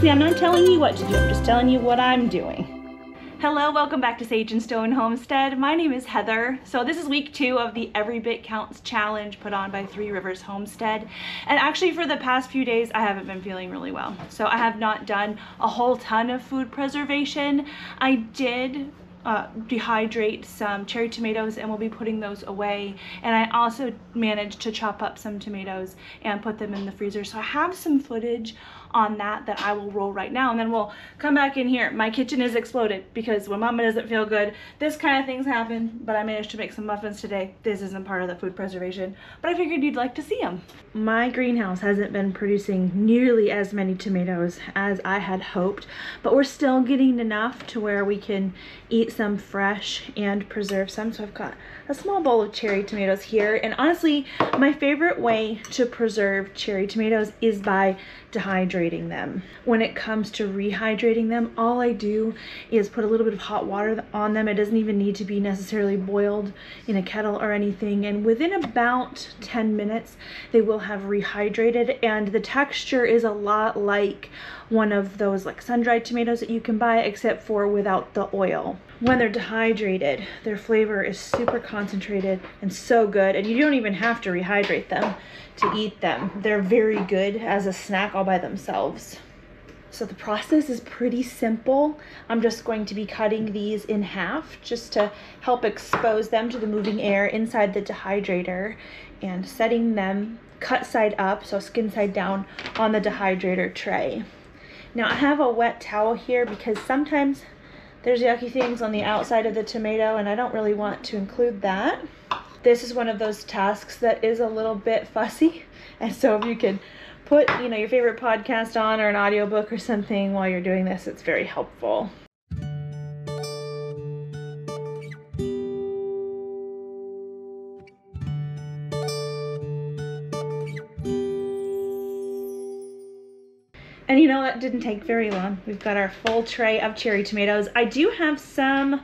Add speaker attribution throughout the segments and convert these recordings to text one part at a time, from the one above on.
Speaker 1: Obviously, I'm not telling you what to do, I'm just telling you what I'm doing. Hello, welcome back to Sage and Stone Homestead. My name is Heather. So this is week 2 of the Every Bit Counts challenge put on by Three Rivers Homestead. And actually for the past few days, I haven't been feeling really well. So I have not done a whole ton of food preservation. I did dehydrate some cherry tomatoes and we'll be putting those away, and I also managed to chop up some tomatoes and put them in the freezer, so I have some footage on that I will roll right now, and then we'll come back in here. My kitchen is exploded because when Mama doesn't feel good, this kind of things happen, but I managed to make some muffins today. This isn't part of the food preservation, but I figured you'd like to see them. My greenhouse hasn't been producing nearly as many tomatoes as I had hoped, but we're still getting enough to where we can eat some fresh and preserve some. So I've got a small bowl of cherry tomatoes here, and honestly my favorite way to preserve cherry tomatoes is by dehydrating them. When it comes to rehydrating them, all I do is put a little bit of hot water on them. It doesn't even need to be necessarily boiled in a kettle or anything, and within about 10 minutes they will have rehydrated, and the texture is a lot like one of those like sun-dried tomatoes that you can buy, except for without the oil. When they're dehydrated, their flavor is super concentrated and so good, and you don't even have to rehydrate them to eat them. They're very good as a snack all by themselves. So the process is pretty simple. I'm just going to be cutting these in half just to help expose them to the moving air inside the dehydrator, and setting them cut side up, so skin side down, on the dehydrator tray. Now I have a wet towel here because sometimes there's yucky things on the outside of the tomato and I don't really want to include that. This is one of those tasks that is a little bit fussy, and so if you can put, you know, your favorite podcast on or an audiobook or something while you're doing this, it's very helpful. And you know, that didn't take very long. We've got our full tray of cherry tomatoes. I do have some,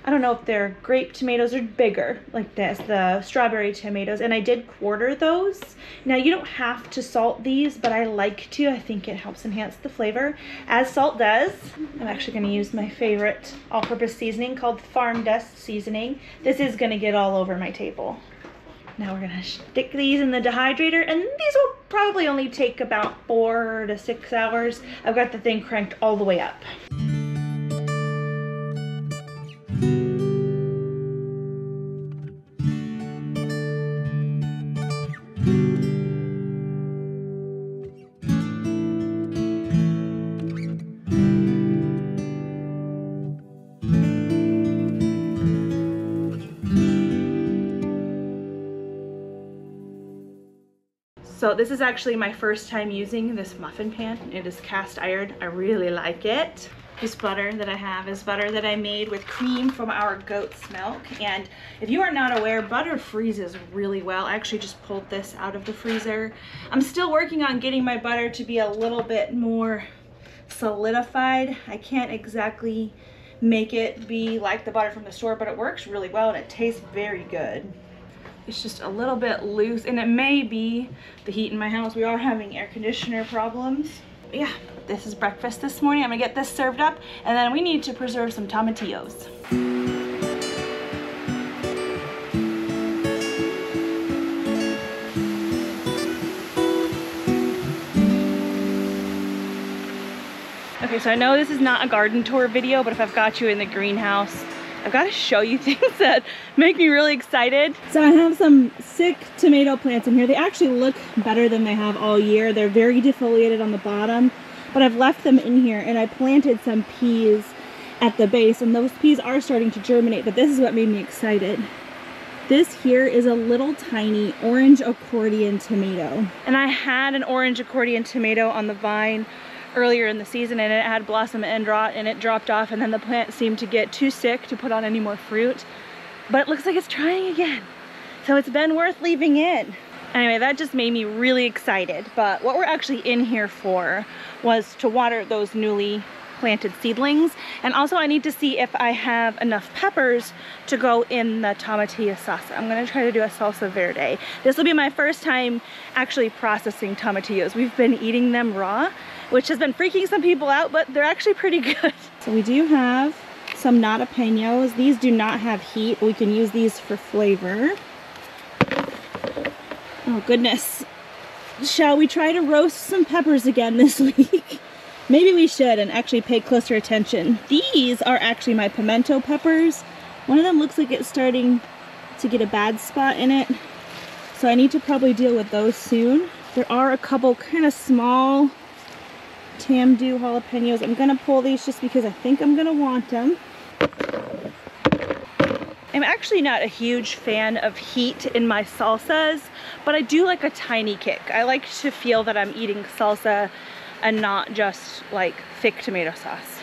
Speaker 1: I don't know if they're grape tomatoes or bigger like this, the strawberry tomatoes, and I did quarter those. Now you don't have to salt these, but I like to. I think it helps enhance the flavor, as salt does. I'm actually going to use my favorite all-purpose seasoning called Farm Dust seasoning. This is going to get all over my table. Now we're gonna stick these in the dehydrator, and these will probably only take about 4 to 6 hours. I've got the thing cranked all the way up. So this is actually my first time using this muffin pan. It is cast iron. I really like it. This butter that I have is butter that I made with cream from our goat's milk. And if you are not aware, butter freezes really well. I actually just pulled this out of the freezer. I'm still working on getting my butter to be a little bit more solidified. I can't exactly make it be like the butter from the store, but it works really well and it tastes very good. It's just a little bit loose, and it may be the heat in my house. We are having air conditioner problems. But yeah, this is breakfast this morning. I'm gonna get this served up, and then we need to preserve some tomatillos. Okay, so I know this is not a garden tour video, but if I've got you in the greenhouse, I've got to show you things that make me really excited. So I have some sick tomato plants in here. They actually look better than they have all year. They're very defoliated on the bottom, but I've left them in here, and I planted some peas at the base, and those peas are starting to germinate, but this is what made me excited. This here is a little tiny orange accordion tomato. And I had an orange accordion tomato on the vine earlier in the season, and it had blossom end rot, and it dropped off, and then the plant seemed to get too sick to put on any more fruit. But it looks like it's trying again, so it's been worth leaving in. Anyway, that just made me really excited. But what we're actually in here for was to water those newly planted seedlings, and also I need to see if I have enough peppers to go in the tomatillo salsa. I'm gonna try to do a salsa verde. This will be my first time actually processing tomatillos. We've been eating them raw, which has been freaking some people out, but they're actually pretty good. So we do have some jalapenos. These do not have heat. We can use these for flavor. Oh goodness. Shall we try to roast some peppers again this week? Maybe we should and actually pay closer attention. These are actually my pimento peppers. One of them looks like it's starting to get a bad spot in it, so I need to probably deal with those soon. There are a couple kind of small Tamdu jalapenos. I'm gonna pull these just because I think I'm gonna want them. I'm actually not a huge fan of heat in my salsas, but I do like a tiny kick. I like to feel that I'm eating salsa and not just like thick tomato sauce.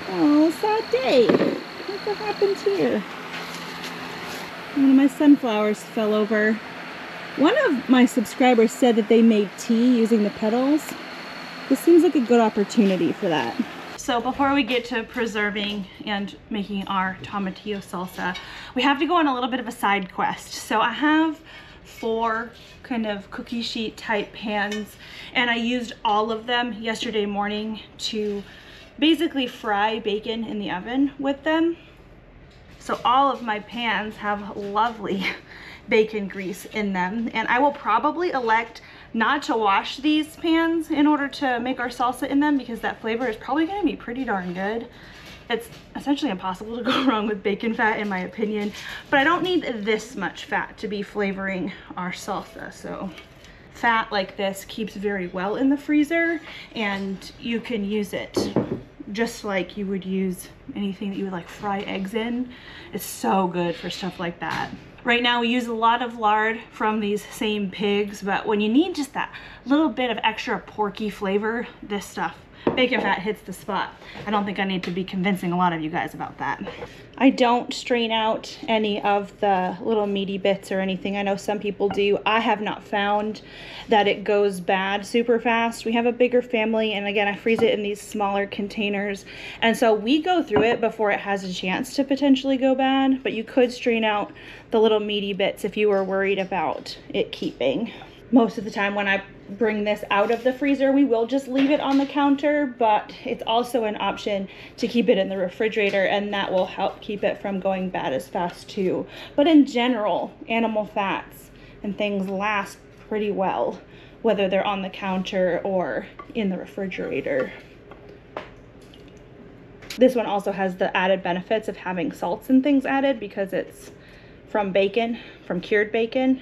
Speaker 1: Oh, sad day. What happened here? One of my sunflowers fell over. One of my subscribers said that they made tea using the petals. This seems like a good opportunity for that. So before we get to preserving and making our tomatillo salsa, we have to go on a little bit of a side quest. So I have 4 kind of cookie sheet type pans, and I used all of them yesterday morning to basically fry bacon in the oven with them. So all of my pans have lovely bacon grease in them, and I will probably elect not to wash these pans in order to make our salsa in them, because that flavor is probably going to be pretty darn good. It's essentially impossible to go wrong with bacon fat in my opinion, but I don't need this much fat to be flavoring our salsa. So fat like this keeps very well in the freezer, and you can use it just like you would use anything that you would like fry eggs in. It's so good for stuff like that. Right now we use a lot of lard from these same pigs, but when you need just that little bit of extra porky flavor, this stuff, bacon fat, hits the spot. I don't think I need to be convincing a lot of you guys about that. I don't strain out any of the little meaty bits or anything. I know some people do. I have not found that it goes bad super fast. We have a bigger family, and again, I freeze it in these smaller containers, and so we go through it before it has a chance to potentially go bad, but you could strain out the little meaty bits if you were worried about it keeping. Most of the time when I bring this out of the freezer, we will just leave it on the counter, but it's also an option to keep it in the refrigerator, and that will help keep it from going bad as fast too. But in general, animal fats and things last pretty well, whether they're on the counter or in the refrigerator. This one also has the added benefits of having salts and things added because it's from bacon, from cured bacon.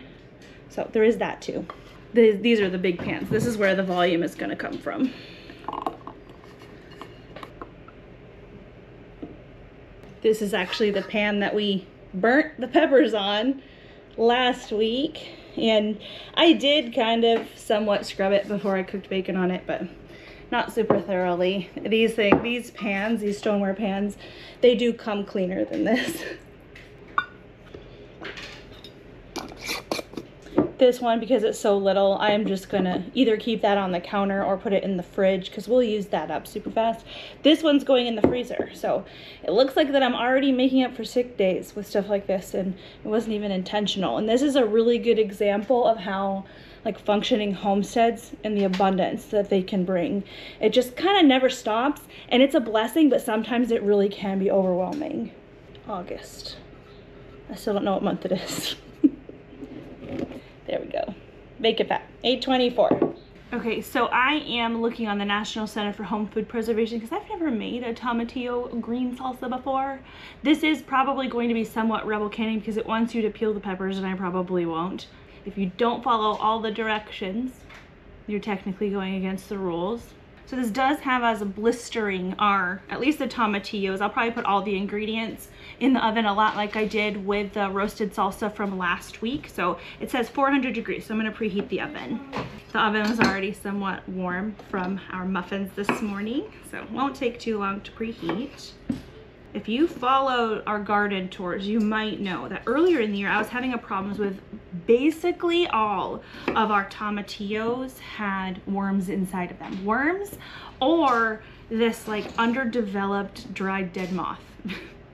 Speaker 1: So there is that too. These are the big pans. This is where the volume is going to come from. This is actually the pan that we burnt the peppers on last week, and I did kind of somewhat scrub it before I cooked bacon on it, but not super thoroughly. These pans, these stoneware pans, they do come cleaner than this. This one, because it's so little, I am just gonna either keep that on the counter or put it in the fridge because we'll use that up super fast. This one's going in the freezer, so it looks like that I'm already making up for sick days with stuff like this, and it wasn't even intentional. And this is a really good example of how like functioning homesteads and the abundance that they can bring. It just kind of never stops, and it's a blessing, but sometimes it really can be overwhelming. August. I still don't know what month it is. There we go. Bacon fat, 824. Okay, so I am looking on the National Center for Home Food Preservation because I've never made a tomatillo green salsa before. This is probably going to be somewhat rebel canning because it wants you to peel the peppers, and I probably won't. If you don't follow all the directions, you're technically going against the rules. So this does have as a blistering at least the tomatillos. I'll probably put all the ingredients in the oven a lot like I did with the roasted salsa from last week. So it says 400 degrees, so I'm gonna preheat the oven. The oven was already somewhat warm from our muffins this morning, so it won't take too long to preheat. If you follow our garden tours, you might know that earlier in the year I was having problems with basically all of our tomatillos had worms inside of them. Worms or this like underdeveloped dried dead moth.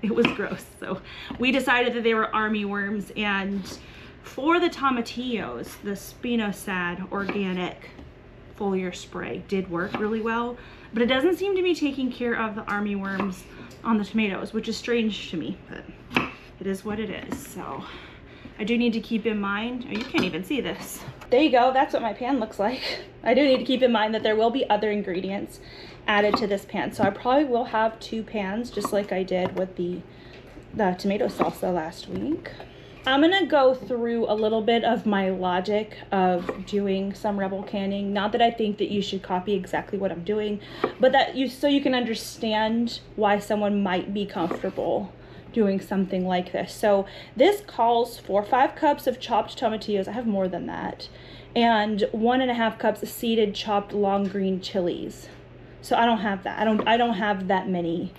Speaker 1: It was gross. So we decided that they were army worms, and for the tomatillos, the Spinosad organic foliar spray did work really well, but it doesn't seem to be taking care of the army worms on the tomatoes, which is strange to me, but it is what it is. So I do need to keep in mind, oh, you can't even see this. There you go, that's what my pan looks like. I do need to keep in mind that there will be other ingredients added to this pan. So I probably will have 2 pans, just like I did with the tomato salsa last week. I'm gonna go through a little bit of my logic of doing some rebel canning. Not that I think that you should copy exactly what I'm doing, but that so you can understand why someone might be comfortable doing something like this. So this calls for 5 cups of chopped tomatillos. I have more than that, and 1.5 cups of seeded chopped long green chilies. So I don't have that. I don't have that many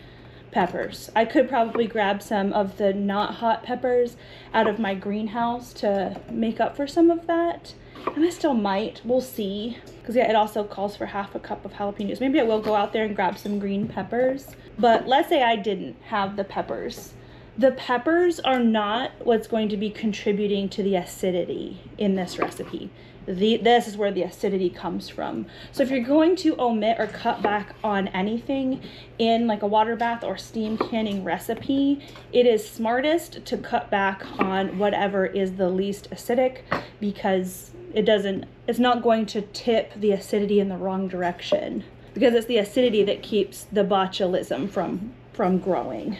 Speaker 1: peppers. I could probably grab some of the not hot peppers out of my greenhouse to make up for some of that, and I still might. We'll see, because yeah, it also calls for 1/2 cup of jalapenos. Maybe I will go out there and grab some green peppers. But let's say I didn't have the peppers. The peppers are not what's going to be contributing to the acidity in this recipe. This is where the acidity comes from. So if you're going to omit or cut back on anything in like a water bath or steam canning recipe, it is smartest to cut back on whatever is the least acidic, because it's not going to tip the acidity in the wrong direction, because it's the acidity that keeps the botulism from growing.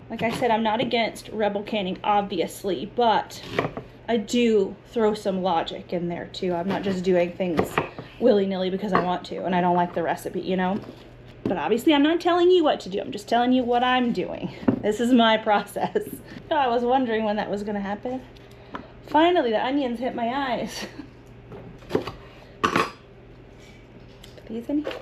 Speaker 1: Like I said, I'm not against rebel canning, obviously, but I do throw some logic in there too. I'm not just doing things willy-nilly because I want to and I don't like the recipe, you know? But obviously I'm not telling you what to do. I'm just telling you what I'm doing. This is my process. Oh, I was wondering when that was gonna happen. Finally, the onions hit my eyes. Put these in here.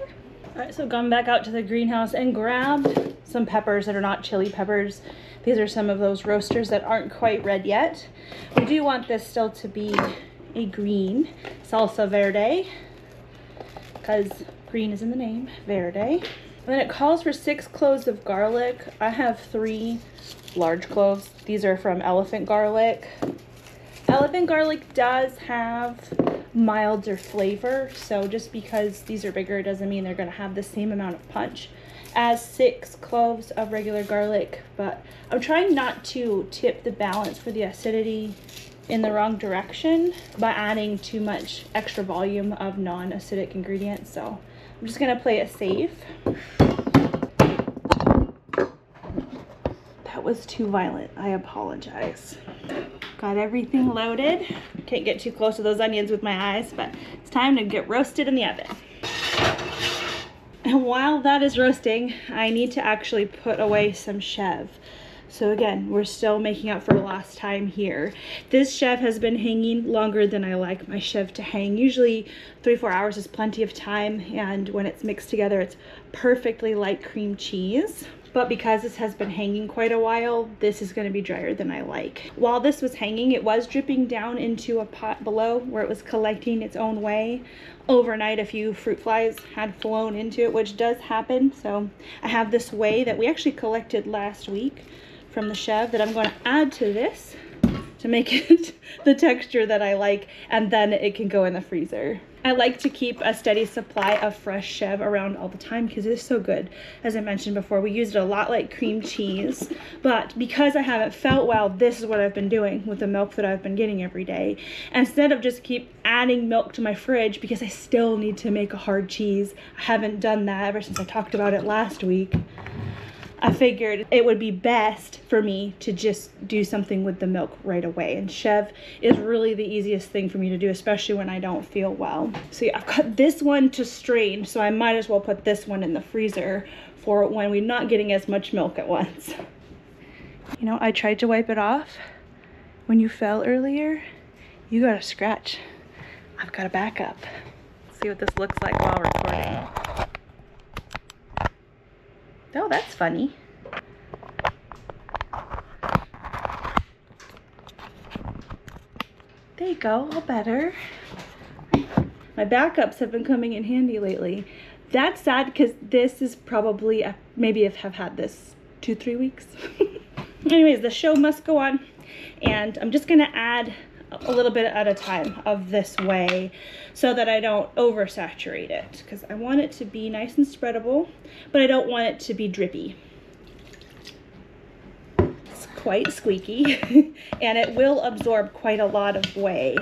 Speaker 1: All right, so gone back out to the greenhouse and grabbed some peppers that are not chili peppers. These are some of those roasters that aren't quite red yet. We do want this still to be a green salsa verde, because green is in the name, verde. And then it calls for 6 cloves of garlic. I have 3 large cloves. These are from Elephant Garlic. Elephant Garlic does have milder flavor, so just because these are bigger doesn't mean they're going to have the same amount of punch as 6 cloves of regular garlic. But I'm trying not to tip the balance for the acidity in the wrong direction by adding too much extra volume of non-acidic ingredients, so I'm just going to play it safe. That was too violent, I apologize. Got everything loaded. Can't get too close to those onions with my eyes, but it's time to get roasted in the oven. And while that is roasting, I need to actually put away some chev. So again, we're still making up for lost time here. This chev has been hanging longer than I like my chev to hang. Usually 3-4 hours is plenty of time, and when it's mixed together, it's perfectly like cream cheese. But because this has been hanging quite a while, this is going to be drier than I like. While this was hanging, it was dripping down into a pot below where it was collecting its own way. Overnight, a few fruit flies had flown into it, which does happen. So I have this whey that we actually collected last week from the chev that I'm going to add to this to make it the texture that I like, and then it can go in the freezer. I like to keep a steady supply of fresh chev around all the time because it is so good. As I mentioned before, we use it a lot like cream cheese, but because I haven't felt well, this is what I've been doing with the milk that I've been getting every day. Instead of just keep adding milk to my fridge, because I still need to make a hard cheese. I haven't done that ever since I talked about it last week. I figured it would be best for me to just do something with the milk right away. And chev is really the easiest thing for me to do, especially when I don't feel well. So yeah, I've got this one to strain, so I might as well put this one in the freezer for when we're not getting as much milk at once. You know, I tried to wipe it off. When you fell earlier, you got a scratch. I've got a backup. Let's see what this looks like while recording. Oh, that's funny. There you go, all better. My backups have been coming in handy lately. That's sad because this is probably, maybe I've had this 2-3 weeks. Anyways, the show must go on. And I'm just gonna add a little bit at a time of this way so that I don't oversaturate it, because I want it to be nice and spreadable, but I don't want it to be drippy. It's quite squeaky and it will absorb quite a lot of whey.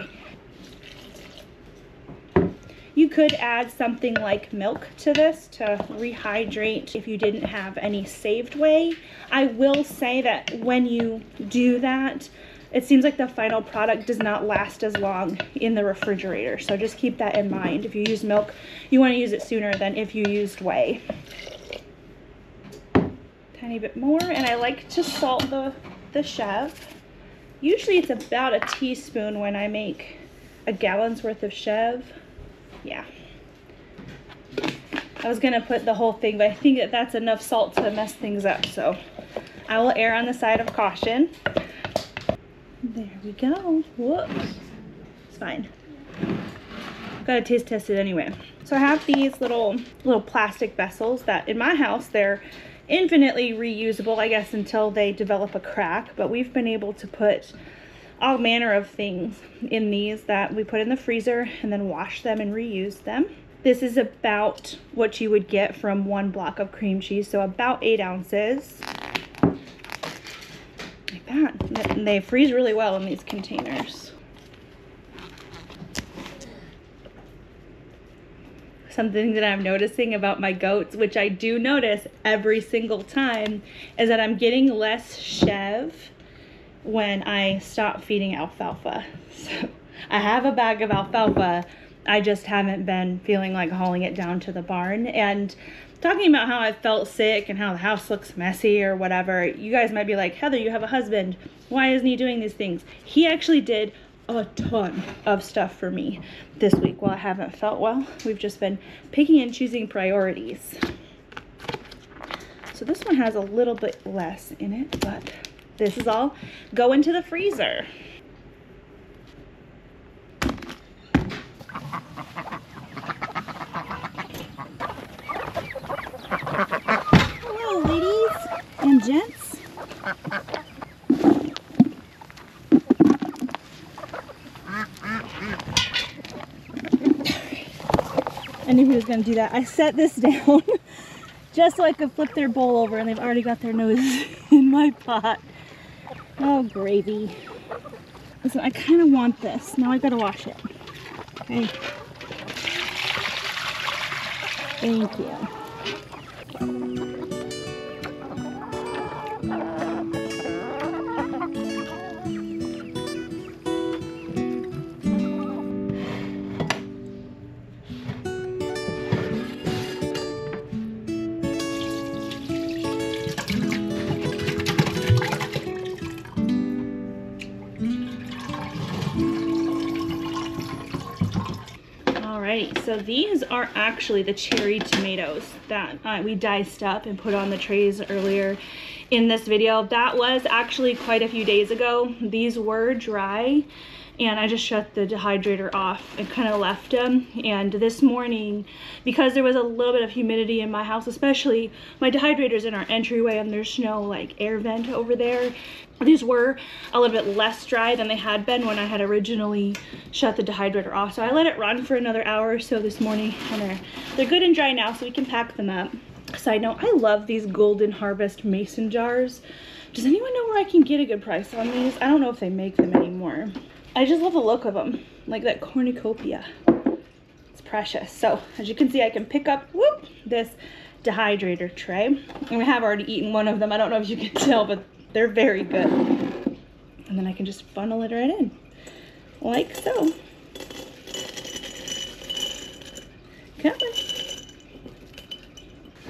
Speaker 1: You could add something like milk to this to rehydrate if you didn't have any saved whey. I will say that when you do that, it seems like the final product does not last as long in the refrigerator. So just keep that in mind. If you use milk, you want to use it sooner than if you used whey. Tiny bit more, and I like to salt the chev. Usually it's about a teaspoon when I make a gallon's worth of chev. Yeah, I was gonna put the whole thing, but I think that that's enough salt to mess things up, so I will err on the side of caution. There we go. Whoops, it's fine. Gotta taste test it anyway. So I have these little plastic vessels that in my house they're infinitely reusable, I guess, until they develop a crack, but we've been able to put all manner of things in these that we put in the freezer and then wash them and reuse them. This is about what you would get from 1 block of cream cheese, so about 8 ounces. Like that. And they freeze really well in these containers. Something that I'm noticing about my goats, which I do notice every single time, is that I'm getting less chev when I stop feeding alfalfa. So I have a bag of alfalfa, I just haven't been feeling like hauling it down to the barn. And talking about how I felt sick and how the house looks messy or whatever, you guys might be like, Heather, you have a husband, why isn't he doing these things? He actually did a ton of stuff for me this week while I haven't felt well. We've just been picking and choosing priorities. So this one has a little bit less in it, but this is all go into the freezer. Hello, ladies and gents. I knew he was going to do that. I set this down just so I could flip their bowl over, and they've already got their noses in my pot. Oh, gravy. Listen, I kind of want this. Now I gotta wash it. Okay. Thank you. So these are actually the cherry tomatoes that we diced up and put on the trays earlier in this video. That was actually quite a few days ago. These were dry and I just shut the dehydrator off and kind of left them. And this morning, because there was a little bit of humidity in my house, especially my dehydrator's in our entryway and there's no like air vent over there, these were a little bit less dry than they had been when I had originally shut the dehydrator off. So I let it run for another hour or so this morning, and they're good and dry now, so we can pack them up. Side note, I love these Golden Harvest mason jars. Does anyone know where I can get a good price on these? I don't know if they make them anymore. I just love the look of them, like that cornucopia. It's precious. So as you can see, I can pick up this dehydrator tray. And I have already eaten one of them. I don't know if you can tell, but they're very good. And then I can just funnel it right in, like so. Come on.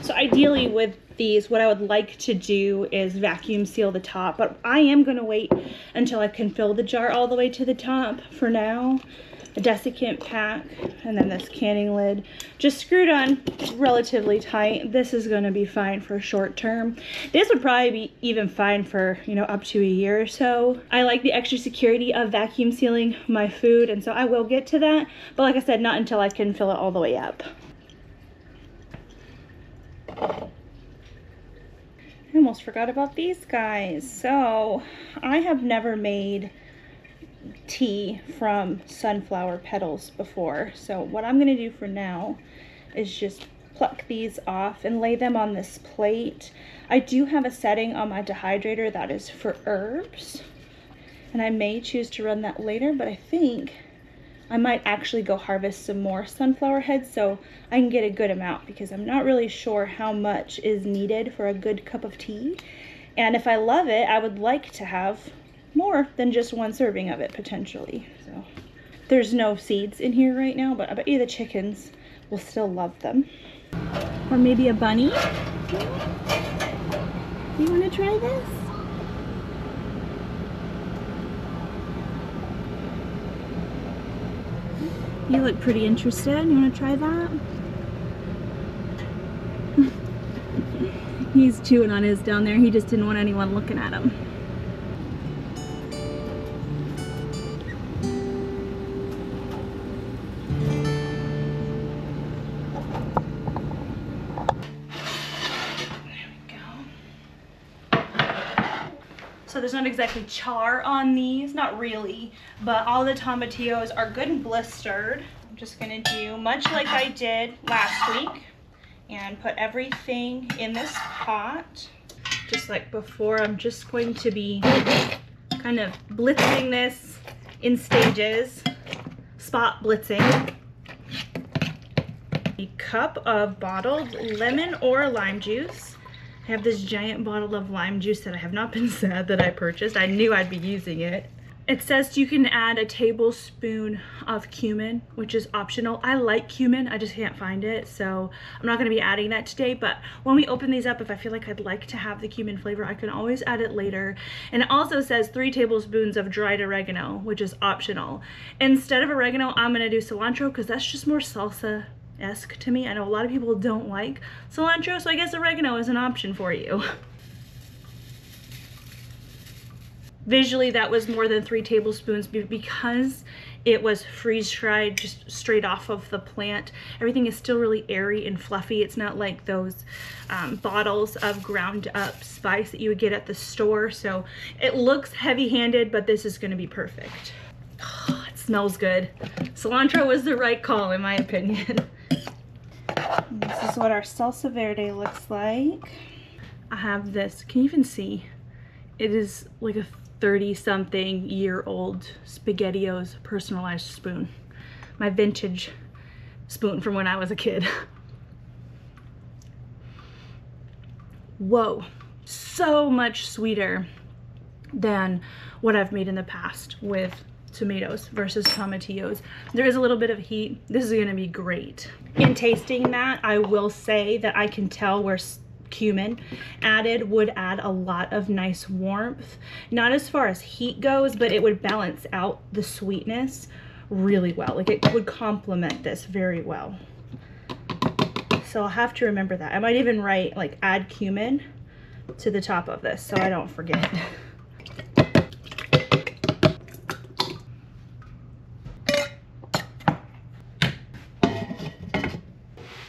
Speaker 1: So ideally with these, what I would like to do is vacuum seal the top, but I am gonna wait until I can fill the jar all the way to the top. For now, a desiccant pack, and then this canning lid just screwed on relatively tight. This is going to be fine for short term. This would probably be even fine for, you know, up to a year or so. I like the extra security of vacuum sealing my food, and so I will get to that, but like I said, not until I can fill it all the way up. I almost forgot about these guys. So I have never made tea from sunflower petals before. So what I'm gonna do for now is just pluck these off and lay them on this plate. I do have a setting on my dehydrator that is for herbs, and I may choose to run that later, but I think I might actually go harvest some more sunflower heads so I can get a good amount, because I'm not really sure how much is needed for a good cup of tea. And if I love it, I would like to have more than just one serving of it potentially. So there's no seeds in here right now, but I bet you the chickens will still love them. Or maybe a bunny. Do you want to try this? You look pretty interested. You want to try that? He's chewing on his down there. He just didn't want anyone looking at him. So there's not exactly char on these, not really, but all the tomatillos are good and blistered. I'm just gonna do much like I did last week and put everything in this pot. Just like before, I'm just going to be kind of blitzing this in stages, spot blitzing. A cup of bottled lemon or lime juice. I have this giant bottle of lime juice that I have not been sad that I purchased. I knew I'd be using it. It says you can add a tablespoon of cumin, which is optional. I like cumin, I just can't find it, so I'm not gonna be adding that today, but when we open these up, if I feel like I'd like to have the cumin flavor, I can always add it later. And it also says 3 tablespoons of dried oregano, which is optional. Instead of oregano, I'm gonna do cilantro because that's just more salsa-esque to me. I know a lot of people don't like cilantro, so I guess oregano is an option for you. Visually, that was more than 3 tablespoons because it was freeze-dried just straight off of the plant. Everything is still really airy and fluffy. It's not like those bottles of ground up spice that you would get at the store. So it looks heavy-handed, but this is gonna be perfect. Oh, it smells good. Cilantro was the right call in my opinion. And this is what our salsa verde looks like. I have this, can you even see? It is like a 30-something year old SpaghettiOs personalized spoon. My vintage spoon from when I was a kid. Whoa, so much sweeter than what I've made in the past with tomatoes versus tomatillos. There is a little bit of heat. This is gonna be great. In tasting that, I will say that I can tell where cumin added would add a lot of nice warmth. Not as far as heat goes, but it would balance out the sweetness really well. Like it would complement this very well. So I'll have to remember that. I might even write like add cumin to the top of this so I don't forget.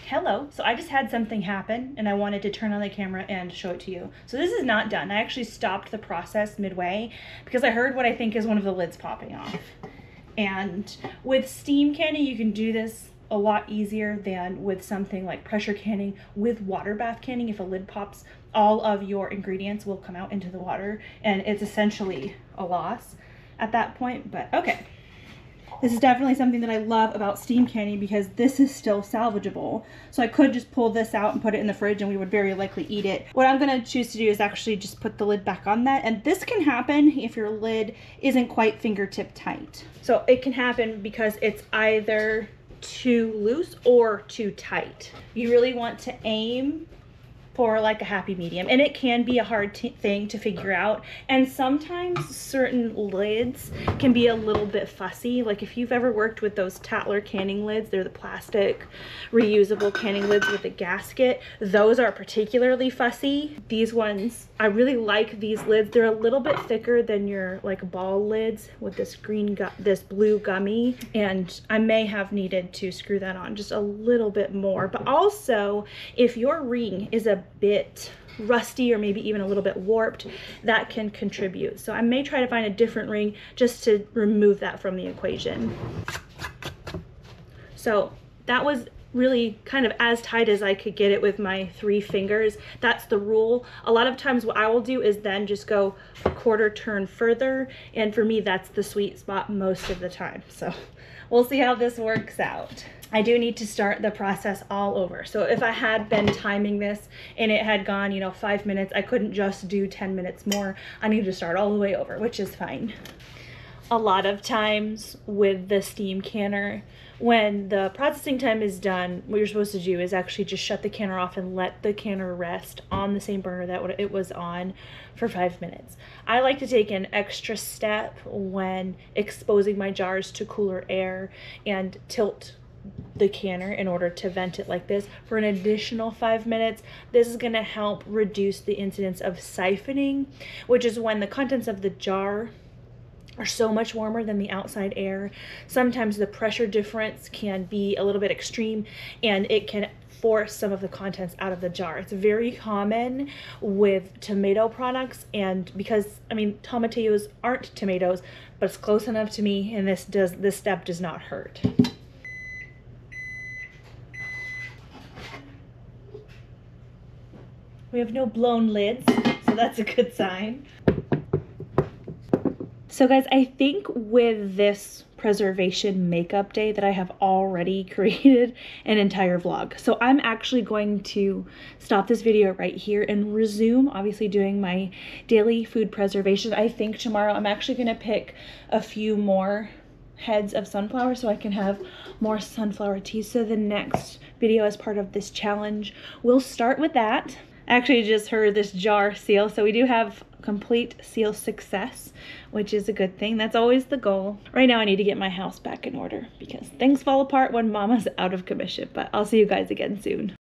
Speaker 1: Hello, so I just had something happen and I wanted to turn on the camera and show it to you. So this is not done. I actually stopped the process midway because I heard what I think is one of the lids popping off. And with steam canning, you can do this a lot easier than with something like pressure canning. With water bath canning, if a lid pops, all of your ingredients will come out into the water and it's essentially a loss at that point, but okay. This is definitely something that I love about steam canning because this is still salvageable. So I could just pull this out and put it in the fridge and we would very likely eat it. What I'm gonna choose to do is actually just put the lid back on that. And this can happen if your lid isn't quite fingertip tight. So it can happen because it's either too loose or too tight. You really want to aim for like a happy medium, and it can be a hard thing to figure out, and sometimes certain lids can be a little bit fussy. Like if you've ever worked with those Tatler canning lids, they're the plastic reusable canning lids with a gasket, those are particularly fussy. These ones, I really like these lids. They're a little bit thicker than your like ball lids with this this blue gummy, and I may have needed to screw that on just a little bit more. But also if your ring is a bit rusty or maybe even a little bit warped, that can contribute. So I may try to find a different ring just to remove that from the equation. So that was really kind of as tight as I could get it with my 3 fingers. That's the rule. A lot of times what I will do is then just go a quarter turn further, and for me that's the sweet spot most of the time. So we'll see how this works out. I do need to start the process all over. So if I had been timing this and it had gone, you know, 5 minutes, I couldn't just do 10 minutes more. I need to start all the way over, which is fine. A lot of times with the steam canner, when the processing time is done, what you're supposed to do is actually just shut the canner off and let the canner rest on the same burner that it was on for 5 minutes. I like to take an extra step when exposing my jars to cooler air and tilt the canner in order to vent it like this for an additional 5 minutes. This is going to help reduce the incidence of siphoning, which is when the contents of the jar are so much warmer than the outside air. Sometimes the pressure difference can be a little bit extreme and it can force some of the contents out of the jar. It's very common with tomato products, and because, I mean, tomatillos aren't tomatoes, but it's close enough to me, and this step does not hurt. We have no blown lids, so that's a good sign. So guys, I think with this preservation makeup day that I have already created an entire vlog. So I'm actually going to stop this video right here and resume obviously doing my daily food preservation. I think tomorrow I'm actually going to pick a few more heads of sunflower so I can have more sunflower tea. So the next video as part of this challenge, we'll start with that. I actually just heard this jar seal, so we do have complete seal success, which is a good thing. That's always the goal. Right now I need to get my house back in order because things fall apart when mama's out of commission, but I'll see you guys again soon.